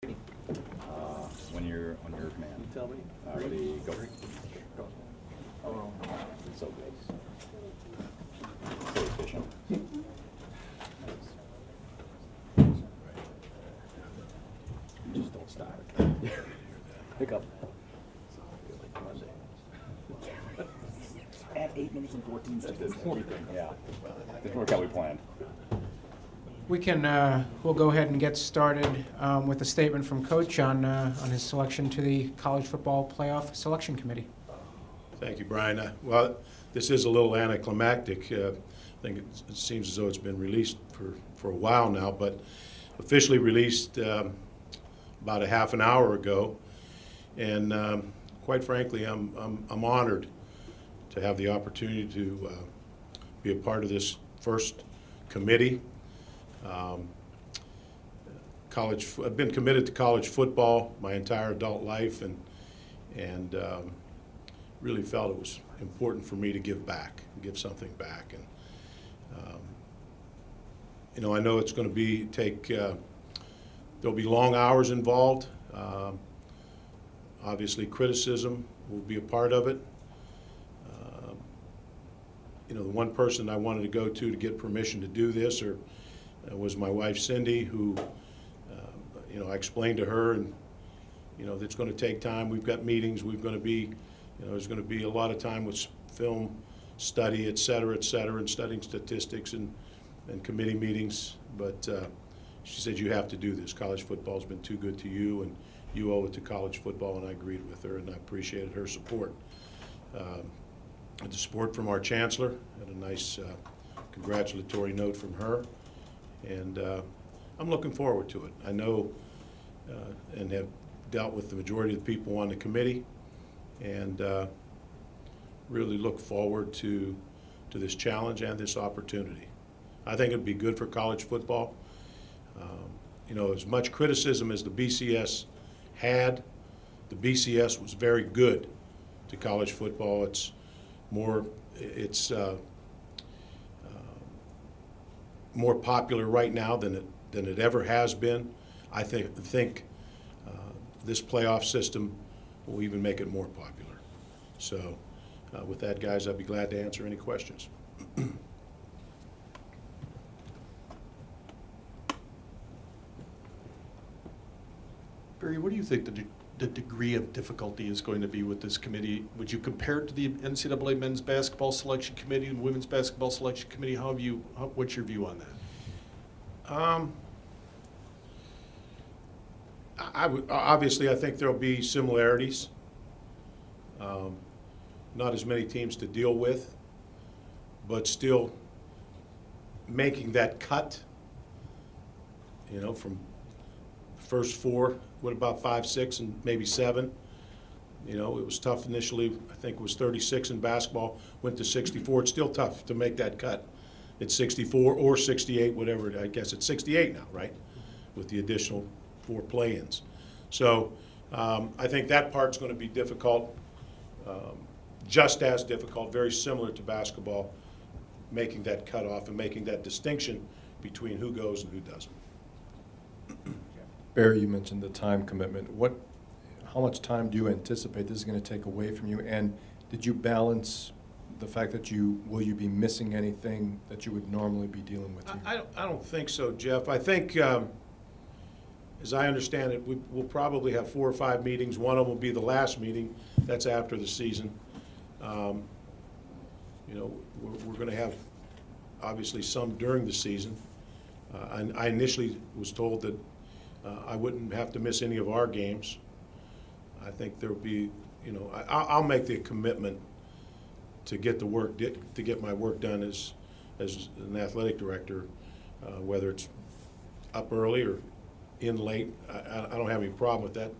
When you're on your command. You tell me. Ready, go. Go. Oh. It's so good. So efficient. Just don't stop. Pick up. At 8 minutes and 14 seconds. Yeah. Didn't work out we planned. We can, we'll go ahead and get started with a statement from Coach on his selection to the College Football Playoff Selection Committee. Thank you, Brian. Well, this is a little anticlimactic. I think it seems as though it's been released for a while now, but officially released about a half an hour ago. And quite frankly, I'm honored to have the opportunity to be a part of this first committee. I've been committed to college football my entire adult life, and really felt it was important for me to give give something back. And I know it's going to there'll be long hours involved. Obviously, criticism will be a part of it. The one person I wanted to go to get permission to do this was my wife Cindy, who I explained to her, and it's going to take time. We've got meetings. We're going to be, there's going to be a lot of time with film study, et cetera, and studying statistics and committee meetings. But she said, you have to do this. College football's been too good to you, and you owe it to college football. And I agreed with her, and I appreciated her support. The support from our chancellor, had a nice congratulatory note from her. And I'm looking forward to it. I know and have dealt with the majority of the people on the committee, and really look forward to this challenge and this opportunity. I think it'd be good for college football. As much criticism as the BCS had, the BCS was very good to college football. It's more popular right now than it ever has been. I think this playoff system will even make it more popular. So with that, guys, I'd be glad to answer any questions. Barry, what do you think the degree of difficulty is going to be with this committee? Would you compare it to the NCAA Men's Basketball Selection Committee and Women's Basketball Selection Committee? What's your view on that? Obviously, I think there'll be similarities. Not as many teams to deal with, but still making that cut, from first four, what about 5, 6, and maybe 7? It was tough initially. I think it was 36 in basketball, went to 64. It's still tough to make that cut. It's 64 or 68, whatever. I guess it's 68 now, right? With the additional 4 play-ins. So I think that part's going to be difficult, just as difficult, very similar to basketball, making that cutoff and making that distinction between who goes and who doesn't. Barry, you mentioned the time commitment. How much time do you anticipate this is going to take away from you? And did you balance the fact that will you be missing anything that you would normally be dealing with? I don't think so, Jeff. I think, as I understand it, we'll probably have 4 or 5 meetings. One of them will be the last meeting. That's after the season. We're going to have, obviously, some during the season. I initially was told that I wouldn't have to miss any of our games. I think there'll be, I'll make the commitment to get my work done as an athletic director, whether it's up early or in late. I don't have any problem with that.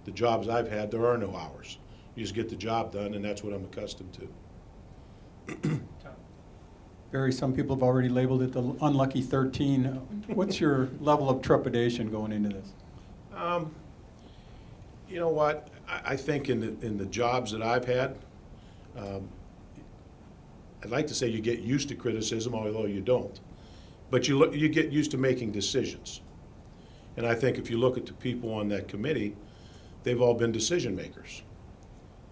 The jobs I've had, there are no hours. You just get the job done, and that's what I'm accustomed to. Barry, some people have already labeled it the unlucky 13. What's your level of trepidation going into this? You know what? I think in the jobs that I've had, I'd like to say you get used to criticism, although you don't. But you get used to making decisions. And I think if you look at the people on that committee, they've all been decision makers.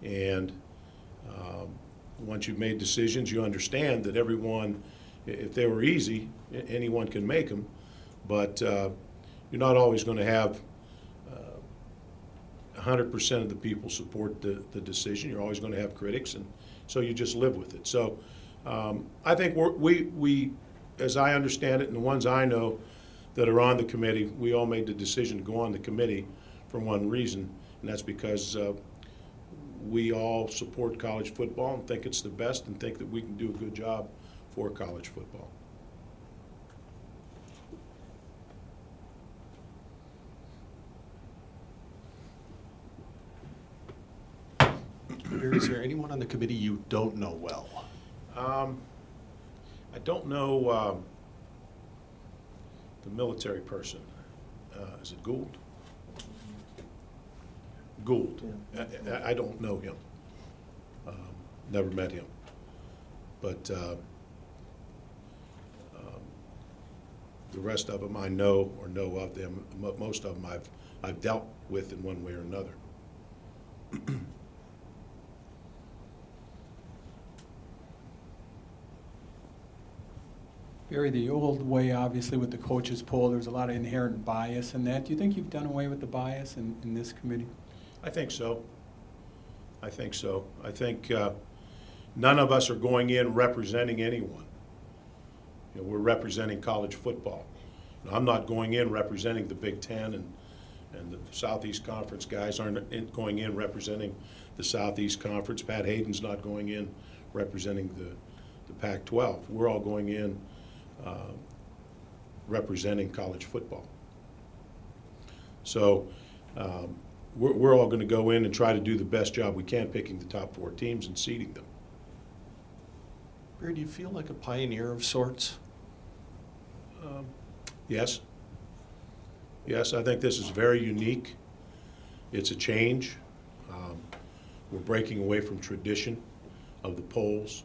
And once you've made decisions, you understand that everyone, if they were easy, anyone can make them. But you're not always going to have 100% of the people support the decision. You're always going to have critics, and so you just live with it. So I think we, as I understand it, and the ones I know that are on the committee, we all made the decision to go on the committee for one reason, and that's because we all support college football and think it's the best and think that we can do a good job for college football. Barry, is there anyone on the committee you don't know well? I don't know the military person. Is it Gould? Gould. I don't know him. Never met him. But the rest of them I know or know of them. Most of them I've dealt with in one way or another. Barry, the old way, obviously, with the coaches poll, there's a lot of inherent bias in that. Do you think you've done away with the bias in this committee? I think so. I think so. I think none of us are going in representing anyone. You know, we're representing college football. Now, I'm not going in representing the Big Ten, and the Southeast Conference guys aren't going in representing the Southeast Conference. Pat Hayden's not going in representing the Pac-12. We're all going in representing college football. So we're all going to go in and try to do the best job we can picking the top 4 teams and seeding them. Barry, do you feel like a pioneer of sorts? Yes. Yes, I think this is very unique. It's a change. We're breaking away from tradition of the polls,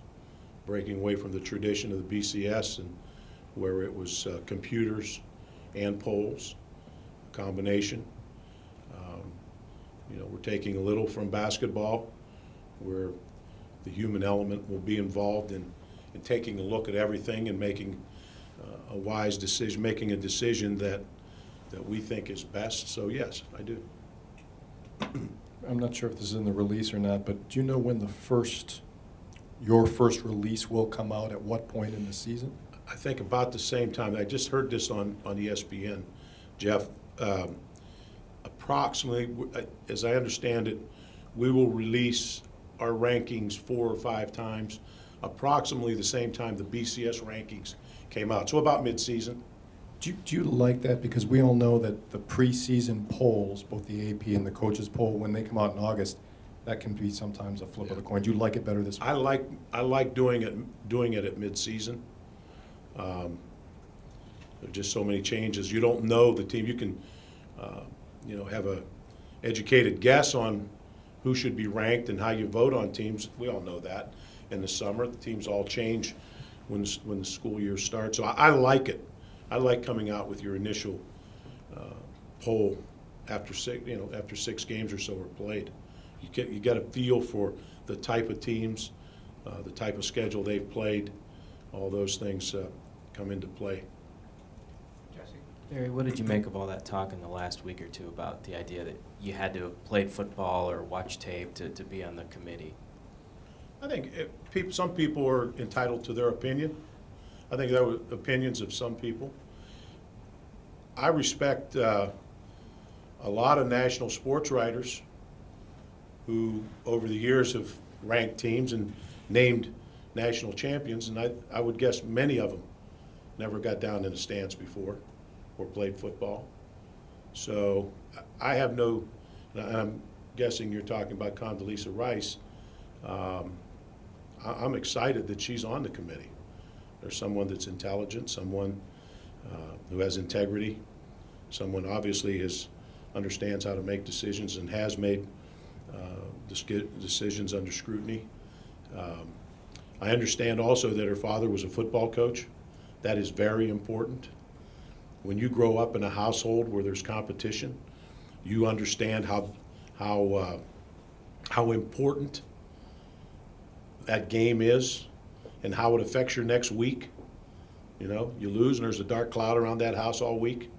breaking away from the tradition of the BCS, and where it was computers and polls, combination. You know, we're taking a little from basketball, where the human element will be involved in taking a look at everything and making a wise decision, making a decision that we think is best. So yes, I do. I'm not sure if this is in the release or not, but do you know when your first release will come out, at what point in the season? I think about the same time. I just heard this on ESPN, Jeff. Approximately, as I understand it, we will release our rankings 4 or 5 times, approximately the same time the BCS rankings came out. So about mid-season. Do you like that? Because we all know that the preseason polls, both the AP and the coaches poll, when they come out in August, that can be sometimes a flip of the coin. Do you like it better this way? I like doing it at mid-season. There are just so many changes. You don't know the team. You can have a educated guess on who should be ranked and how you vote on teams. We all know that. In the summer, the teams all change when the school year starts. So I like it. I like coming out with your initial poll after 6 games or so are played. You get a feel for the type of teams, the type of schedule they've played. All those things come into play. Barry, what did you make of all that talk in the last week or two about the idea that you had to have played football or watched tape to be on the committee? I think some people are entitled to their opinion. I think there were opinions of some people. I respect a lot of national sports writers who, over the years, have ranked teams and named national champions, and I would guess many of them never got down in the stands before or played football. So I have no, and I'm guessing you're talking about Condoleezza Rice. I'm excited that she's on the committee. There's someone that's intelligent, someone who has integrity, someone obviously understands how to make decisions and has made decisions under scrutiny. I understand also that her father was a football coach. That is very important. when you grow up in a household where there's competition, you understand how important that game is and how it affects your next week. You know, you lose and there's a dark cloud around that house all week.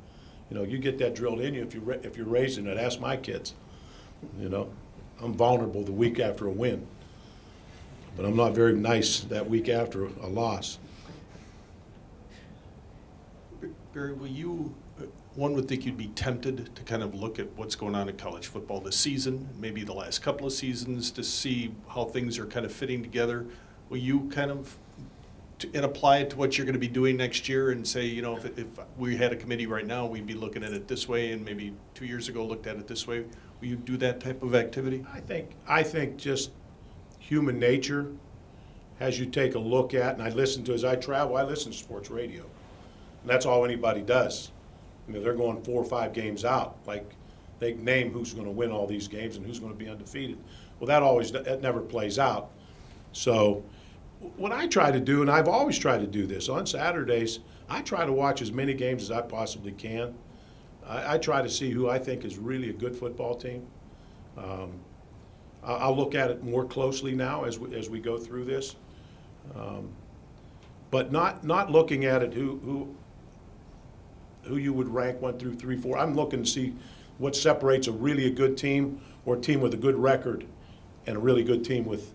You know, you get that drilled in you if you're raising it. Ask my kids. You know, I'm vulnerable the week after a win, but I'm not very nice that week after a loss. Barry, one would think you'd be tempted to kind of look at what's going on in college football this season, maybe the last couple of seasons, to see how things are kind of fitting together. Will you kind of and apply it to what you're going to be doing next year and say, you know, if we had a committee right now, we'd be looking at it this way, and maybe 2 years ago looked at it this way? Will you do that type of activity? I think just human nature has you take a look at, and I listen to, as I travel, I listen to sports radio. And that's all anybody does. You know, they're going 4 or 5 games out. Like, they name who's going to win all these games and who's going to be undefeated. Well, that never plays out. So what I try to do, and I've always tried to do this, on Saturdays, I try to watch as many games as I possibly can. I try to see who I think is really a good football team. I'll look at it more closely now as we go through this. But not looking at it who you would rank 1 through 3, 4. I'm looking to see what separates a really good team or a team with a good record and a really good team with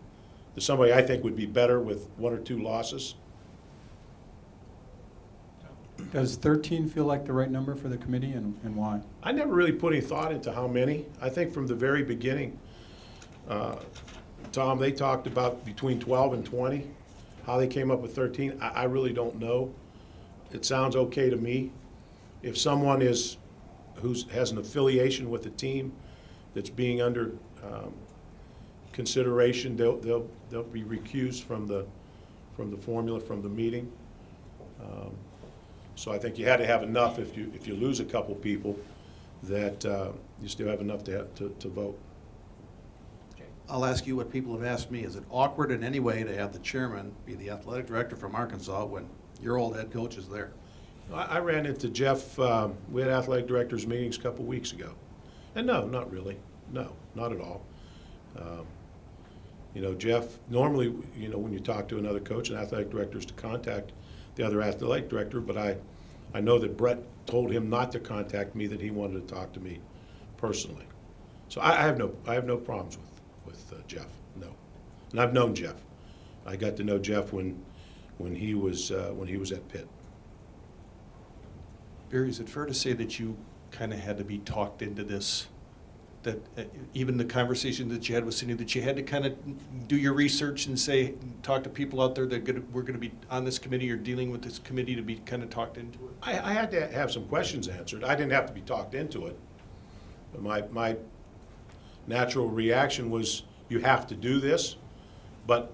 somebody I think would be better with 1 or 2 losses. Does 13 feel like the right number for the committee, and why? I never really put any thought into how many. I think from the very beginning, Tom, they talked about between 12 and 20. How they came up with 13, I really don't know. It sounds okay to me. If someone has an affiliation with a team that's being under consideration, they'll be recused from the formula, from the meeting. So I think you had to have enough if you lose a couple people that you still have enough to vote. I'll ask you what people have asked me. Is it awkward in any way to have the chairman be the athletic director from Arkansas when your old head coach is there? I ran into Jeff. We had athletic directors meetings a couple weeks ago, and no, not really. No, not at all. You know, Jeff, normally, you know, when you talk to another coach, an athletic director is to contact the other athletic director, but I know that Brett told him not to contact me, that he wanted to talk to me personally. So I have no problems with Jeff, no. And I've known Jeff. I got to know Jeff when he was at Pitt. Barry, is it fair to say that you kind of had to be talked into this? That even the conversation that you had with Cindy, that you had to kind of do your research and talk to people out there that we're going to be on this committee or dealing with this committee, to be kind of talked into it? I had to have some questions answered. I didn't have to be talked into it. My natural reaction was, you have to do this. But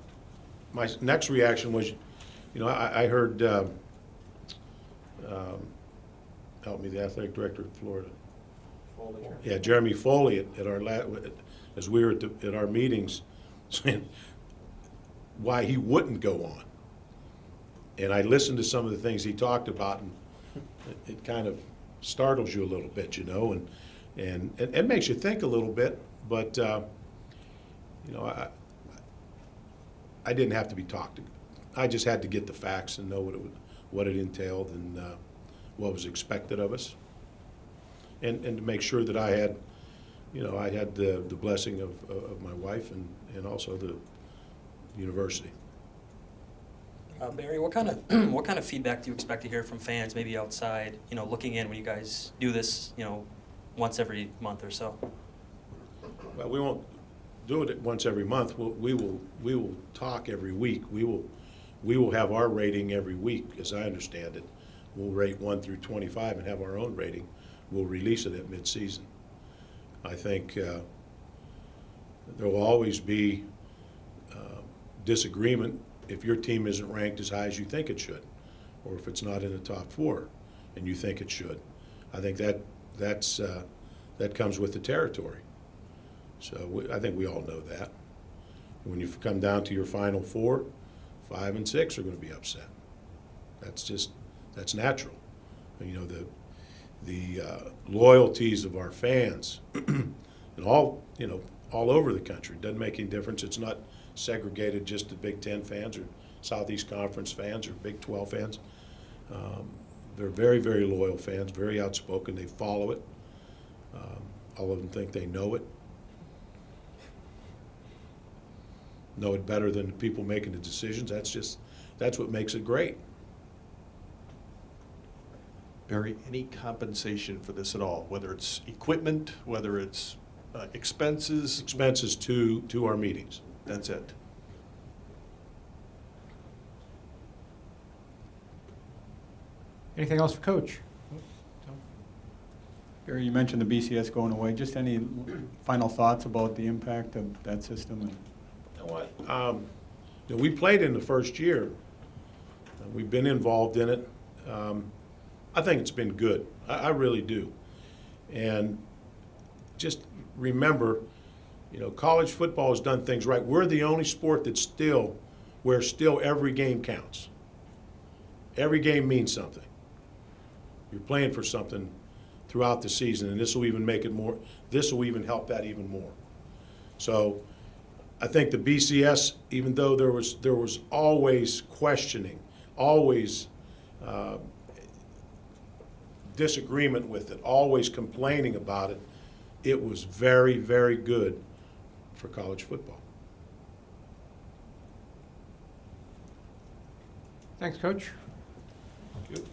my next reaction was, you know, I heard, help me, the athletic director of Florida. Yeah, Jeremy Foley at our as we were at our meetings, saying why he wouldn't go on. And I listened to some of the things he talked about, and it kind of startles you a little bit, you know, and it makes you think a little bit. But you know, I didn't have to be talked to. I just had to get the facts and know what it entailed and what was expected of us. And to make sure that I had the blessing of my wife and also the university. Barry, what kind of feedback do you expect to hear from fans, maybe outside, you know, looking in when you guys do this, you know, once every month or so? Well, we won't do it once every month. We will talk every week. We will have our rating every week, as I understand it. We'll rate 1 through 25 and have our own rating. We'll release it at mid-season. I think there will always be disagreement if your team isn't ranked as high as you think it should, or if it's not in the top 4 and you think it should. I think that comes with the territory. So I think we all know that. When you come down to your final 4, 5 and 6 are going to be upset. That's natural. You know, the loyalties of our fans, and all over the country. It doesn't make any difference. It's not segregated just to Big Ten fans or Southeast Conference fans or Big 12 fans. They're very, very loyal fans, very outspoken. They follow it. All of them think they know it better than the people making the decisions. That's what makes it great. Barry, any compensation for this at all, whether it's equipment, whether it's expenses? Expenses to our meetings. That's it. Anything else for Coach? Barry, you mentioned the BCS going away. Just any final thoughts about the impact of that system? You know what? We played in the first year. We've been involved in it. I think it's been good. I really do. And just remember, college football has done things right. We're the only sport where still every game counts. Every game means something. You're playing for something throughout the season, and this will even make it more. This will even help that even more. So, I think the BCS, even though there was always questioning, always disagreement with it, always complaining about it, it was very, very good for college football. Thanks, Coach. Thank you.